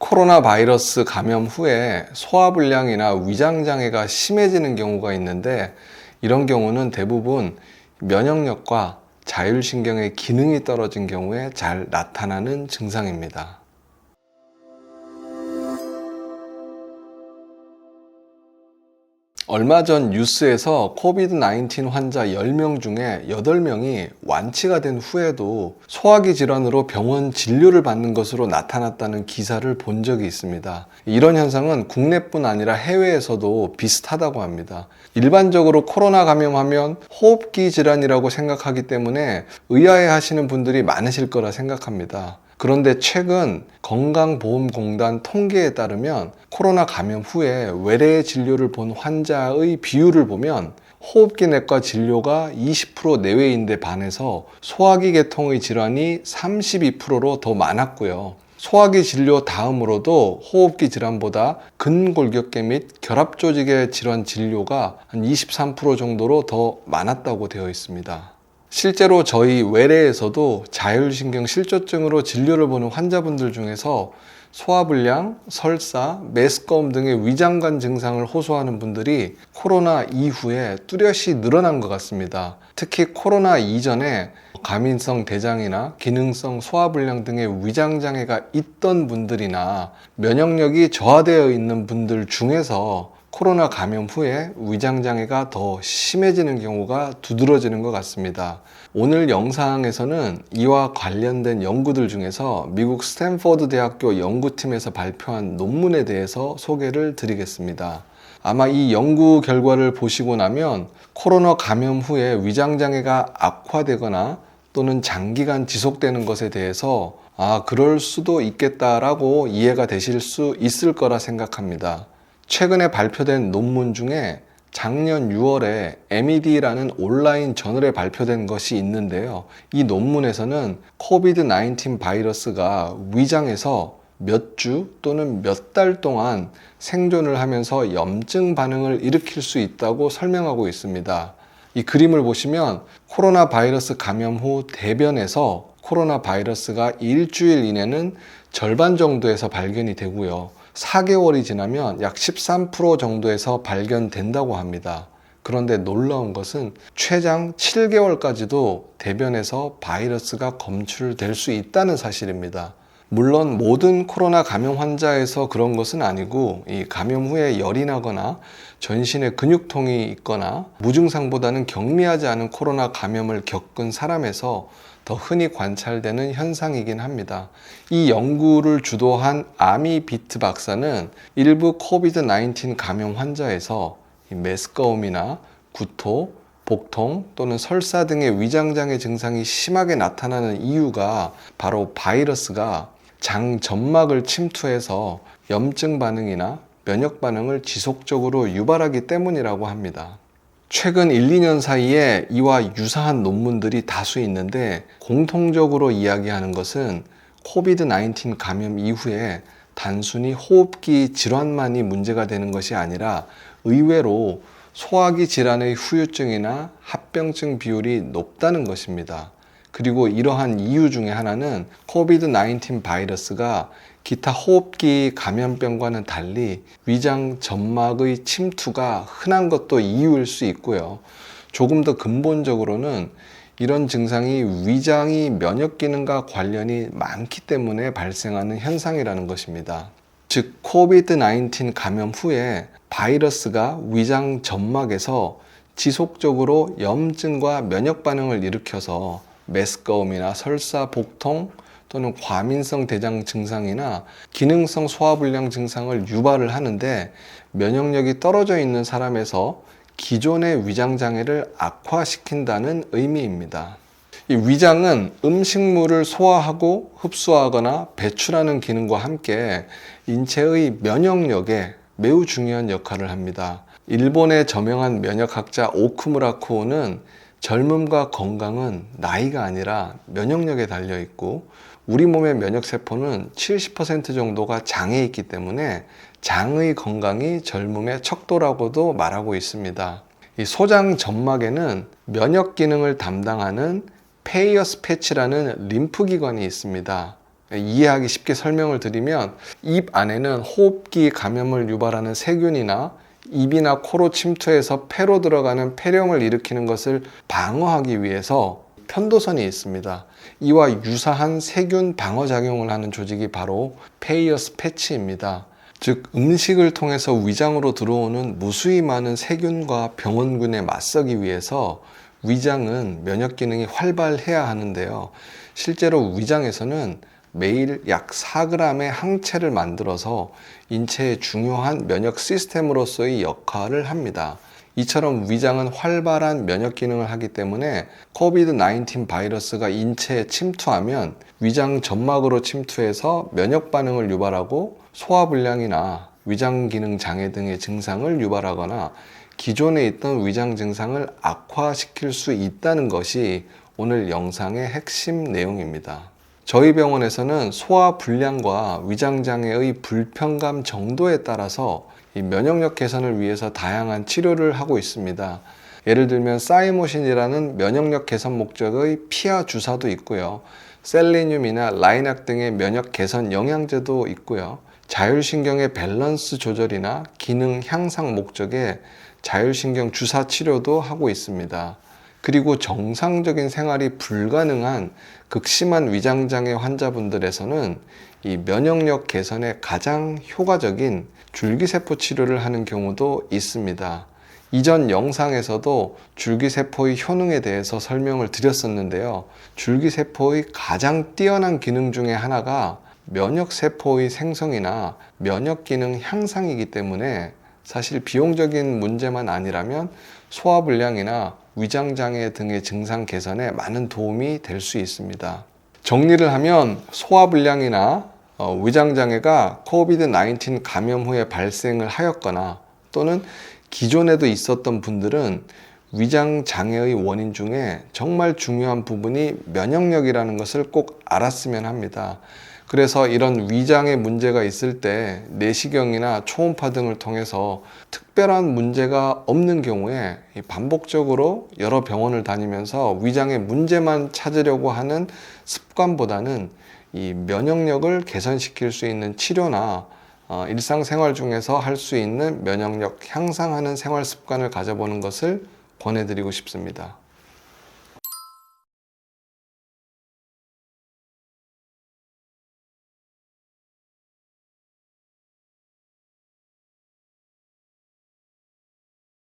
코로나 바이러스 감염 후에 소화불량이나 위장장애가 심해지는 경우가 있는데, 이런 경우는 대부분 면역력과 자율신경의 기능이 떨어진 경우에 잘 나타나는 증상입니다. 얼마 전 뉴스에서 코비드-19 환자 10명 중에 8명이 완치가 된 후에도 소화기 질환으로 병원 진료를 받는 것으로 나타났다는 기사를 본 적이 있습니다. 이런 현상은 국내뿐 아니라 해외에서도 비슷하다고 합니다. 일반적으로 코로나 감염하면 호흡기 질환이라고 생각하기 때문에 의아해 하시는 분들이 많으실 거라 생각합니다. 그런데 최근 건강보험공단 통계에 따르면 코로나 감염 후에 외래 진료를 본 환자의 비율을 보면 호흡기 내과 진료가 20% 내외인데 반해서 소화기 계통의 질환이 32%로 더 많았고요. 소화기 진료 다음으로도 호흡기 질환보다 근골격계 및 결합조직의 질환 진료가 한 23% 정도로 더 많았다고 되어 있습니다. 실제로 저희 외래에서도 자율신경 실조증으로 진료를 보는 환자분들 중에서 소화불량, 설사, 메스꺼움 등의 위장관 증상을 호소하는 분들이 코로나 이후에 뚜렷이 늘어난 것 같습니다. 특히 코로나 이전에 과민성 대장이나 기능성 소화불량 등의 위장장애가 있던 분들이나 면역력이 저하되어 있는 분들 중에서 코로나 감염 후에 위장장애가 더 심해지는 경우가 두드러지는 것 같습니다. 오늘 영상에서는 이와 관련된 연구들 중에서 미국 스탠퍼드 대학교 연구팀에서 발표한 논문에 대해서 소개를 드리겠습니다. 아마 이 연구 결과를 보시고 나면 코로나 감염 후에 위장장애가 악화되거나 또는 장기간 지속되는 것에 대해서 그럴 수도 있겠다라고 이해가 되실 수 있을 거라 생각합니다. 최근에 발표된 논문 중에 작년 6월에 MED라는 온라인 저널에 발표된 것이 있는데요. 이 논문에서는 코비드-19 바이러스가 위장에서 몇 주 또는 몇 달 동안 생존을 하면서 염증 반응을 일으킬 수 있다고 설명하고 있습니다. 이 그림을 보시면 코로나 바이러스 감염 후 대변에서 코로나 바이러스가 일주일 이내는 절반 정도에서 발견이 되고요. 4개월이 지나면 약 13% 정도에서 발견된다고 합니다. 그런데 놀라운 것은 최장 7개월까지도 대변에서 바이러스가 검출될 수 있다는 사실입니다. 물론 모든 코로나 감염 환자에서 그런 것은 아니고, 이 감염 후에 열이 나거나 전신에 근육통이 있거나 무증상보다는 경미하지 않은 코로나 감염을 겪은 사람에서 더 흔히 관찰되는 현상이긴 합니다. 이 연구를 주도한 아미 비트 박사는 일부 코비드-19 감염 환자에서 메스꺼움이나 구토, 복통 또는 설사 등의 위장장애 증상이 심하게 나타나는 이유가 바로 바이러스가 장 점막을 침투해서 염증 반응이나 면역 반응을 지속적으로 유발하기 때문이라고 합니다. 최근 1, 2년 사이에 이와 유사한 논문들이 다수 있는데, 공통적으로 이야기하는 것은 코비드-19 감염 이후에 단순히 호흡기 질환만이 문제가 되는 것이 아니라 의외로 소화기 질환의 후유증이나 합병증 비율이 높다는 것입니다. 그리고 이러한 이유 중에 하나는 코비드-19 바이러스가 기타 호흡기 감염병과는 달리 위장 점막의 침투가 흔한 것도 이유일 수 있고요. 조금 더 근본적으로는 이런 증상이 위장이 면역 기능과 관련이 많기 때문에 발생하는 현상이라는 것입니다. 즉, 코비드-19 감염 후에 바이러스가 위장 점막에서 지속적으로 염증과 면역 반응을 일으켜서 메스꺼움이나 설사, 복통 또는 과민성 대장 증상이나 기능성 소화불량 증상을 유발을 하는데, 면역력이 떨어져 있는 사람에서 기존의 위장장애를 악화시킨다는 의미입니다. 이 위장은 음식물을 소화하고 흡수하거나 배출하는 기능과 함께 인체의 면역력에 매우 중요한 역할을 합니다. 일본의 저명한 면역학자 오쿠무라 코우는 젊음과 건강은 나이가 아니라 면역력에 달려 있고, 우리 몸의 면역세포는 70% 정도가 장에 있기 때문에 장의 건강이 젊음의 척도라고도 말하고 있습니다. 이 소장 점막에는 면역 기능을 담당하는 페이어스 패치라는 림프기관이 있습니다. 이해하기 쉽게 설명을 드리면 입 안에는 호흡기 감염을 유발하는 세균이나 입이나 코로 침투해서 폐로 들어가는 폐렴을 일으키는 것을 방어하기 위해서 편도선이 있습니다. 이와 유사한 세균 방어 작용을 하는 조직이 바로 페이어스 패치입니다. 즉 음식을 통해서 위장으로 들어오는 무수히 많은 세균과 병원균에 맞서기 위해서 위장은 면역 기능이 활발해야 하는데요. 실제로 위장에서는 매일 약 4g의 항체를 만들어서 인체의 중요한 면역 시스템으로서의 역할을 합니다. 이처럼 위장은 활발한 면역 기능을 하기 때문에 코비드-19 바이러스가 인체에 침투하면 위장 점막으로 침투해서 면역 반응을 유발하고 소화불량이나 위장 기능 장애 등의 증상을 유발하거나 기존에 있던 위장 증상을 악화시킬 수 있다는 것이 오늘 영상의 핵심 내용입니다. 저희 병원에서는 소화불량과 위장장애의 불편감 정도에 따라서 이 면역력 개선을 위해서 다양한 치료를 하고 있습니다. 예를 들면 사이모신이라는 면역력 개선 목적의 피하 주사도 있고요. 셀레늄이나 라이낙 등의 면역 개선 영양제도 있고요. 자율신경의 밸런스 조절이나 기능 향상 목적의 자율신경 주사 치료도 하고 있습니다. 그리고 정상적인 생활이 불가능한 극심한 위장장애 환자분들에서는 이 면역력 개선에 가장 효과적인 줄기세포 치료를 하는 경우도 있습니다. 이전 영상에서도 줄기세포의 효능에 대해서 설명을 드렸었는데요. 줄기세포의 가장 뛰어난 기능 중에 하나가 면역세포의 생성이나 면역기능 향상이기 때문에 사실 비용적인 문제만 아니라면 소화불량이나 위장장애 등의 증상 개선에 많은 도움이 될 수 있습니다. 정리를 하면 소화불량이나 위장장애가 코비드-19 감염 후에 발생을 하였거나 또는 기존에도 있었던 분들은 위장장애의 원인 중에 정말 중요한 부분이 면역력이라는 것을 꼭 알았으면 합니다. 그래서 이런 위장에 문제가 있을 때 내시경이나 초음파 등을 통해서 특별한 문제가 없는 경우에 반복적으로 여러 병원을 다니면서 위장의 문제만 찾으려고 하는 습관보다는 이 면역력을 개선시킬 수 있는 치료나 일상생활 중에서 할 수 있는 면역력 향상하는 생활 습관을 가져보는 것을 권해드리고 싶습니다.